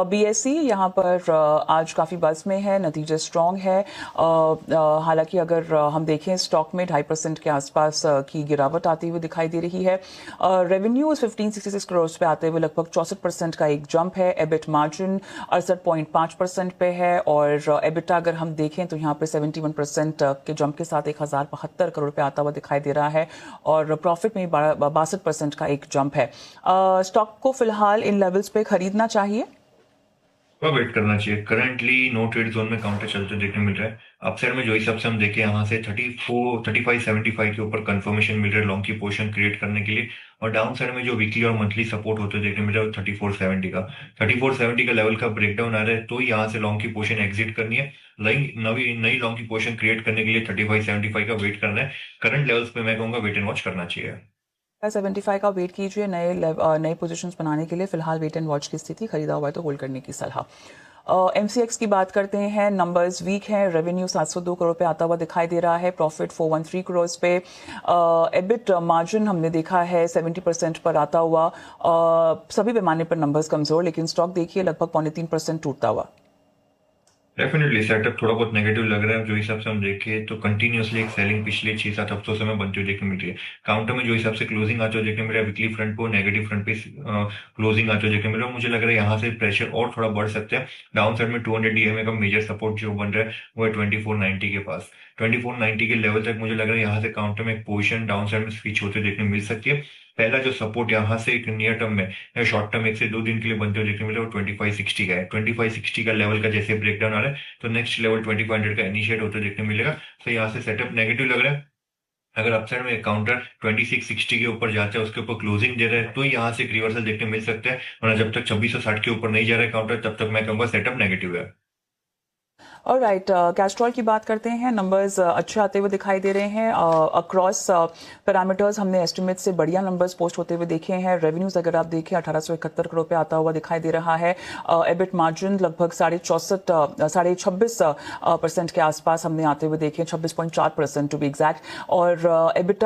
BSE यहाँ पर आज काफ़ी बज़ में है, नतीजे स्ट्रॉन्ग है। हालांकि अगर हम देखें स्टॉक में 2.5% के आसपास की गिरावट आती हुई दिखाई दे रही है। रेवेन्यू 1566 करोड़ पे आते हुए लगभग 64% का एक जंप है। एबिट मार्जिन 68.5% पे है और एबिटा अगर हम देखें तो यहाँ पे 71% के जंप के साथ 1072 करोड़ पे आता हुआ दिखाई दे रहा है और प्रॉफिट में 62% का एक जंप है। स्टॉक को फिलहाल इन लेवल्स पे खरीदना चाहिए, वेट करना चाहिए। करंटली नो ट्रेड जोन में काउंटर चलते देखने मिल रहा है। अपसाइड में जो हिसाब से हम देखें यहाँ से 3575 के ऊपर कंफर्मेशन मिल रहा है लॉन्ग की पोजीशन क्रिएट करने के लिए। और डाउन साइड में जो वीकली और मंथली सपोर्ट होते देखने मिल रहा है 3470 का लेवल का ब्रेकडाउन आ रहा है, तो यहाँ से लॉन्ग की पोजीशन एग्जिट करनी है। नई लॉन्ग की पोजीशन क्रिएट करने के लिए 3575 का वेट करना है। करंट लेवल्स पे मैं कहूंगा वेट एंड वॉच करना चाहिए। 75 का वेट कीजिए। नए पोजीशंस बनाने के लिए फिलहाल वेट एंड वॉच की स्थिति, खरीदा हुआ है तो होल्ड करने की सलाह। एमसीएक्स की बात करते हैं, नंबर्स वीक हैं। रेवेन्यू 702 करोड़ पे आता हुआ दिखाई दे रहा है, प्रॉफिट 413 करोड़ पे। एबिट मार्जिन हमने देखा है 70% पर आता हुआ। सभी पैमाने पर नंबर्स कमजोर, लेकिन स्टॉक देखिए लगभग 3.25% टूटता हुआ। डेफिनेटली सेटअप थोड़ा बहुत नेगेटिव लग रहा है। जो हिसाब से हम देखें तो कंटिन्यूअसली एक सेलिंग पिछले 6-7 हफ्तों से हमें बनती हुई देखने मिल रही है। काउंटर में जो हिसाब से क्लोजिंग आते हुए देखने मिल रहा है, वीकली फ्रंट को नेगेटिव फ्रंट पे क्लोजिंग आते हुए देखने मिल रहा है। मुझे लग रहा है यहाँ से प्रेशर और थोड़ा बढ़ सकता है। डाउन साइड में 200 डीएमए का मेजर सपोर्ट जो बन रहा है वो है 2490 के पास। 2490 के लेवल तक मुझे लग रहा है यहाँ से काउंटर में एक पोजिशन डाउन साइड में स्विच होते देखने मिल सकती है। पहला जो सपोर्ट यहाँ से एक नियर टर्म में या शॉर्ट टर्म 1 से 2 दिन के लिए बनते हुए देखने मिल रहा है वो 2560 का है। 2560 का लेवल का जैसे ब्रेकडाउन आ रहा है तो नेक्स्ट लेवल 2500 का इनिशिएट होते देखने मिलेगा। तो यहाँ से सेटअप नेगेटिव लग रहा है। अगर अपसाइड में काउंटर 2660 के ऊपर जाता है, उसके ऊपर क्लोजिंग दे रहा है, तो यहाँ से एक रिवर्सल देखने मिल सकता है। वरना जब तक 2660 के ऊपर नहीं जा रहा है काउंटर तब तक मैं कहूंगा सेटअप नेगेटिव है। ऑलराइट, कैस्ट्रॉल की बात करते हैं। नंबर्स अच्छे आते हुए दिखाई दे रहे हैं। अक्रॉस पैरामीटर्स हमने एस्टिमेट से बढ़िया नंबर्स पोस्ट होते हुए देखे हैं। रेवेन्यूज अगर आप देखें 1871 करोड़ पे आता हुआ दिखाई दे रहा है। एबिट मार्जिन लगभग 26% के आसपास हमने आते हुए देखे, 26.4% टू बी एग्जैक्ट। और एबिटा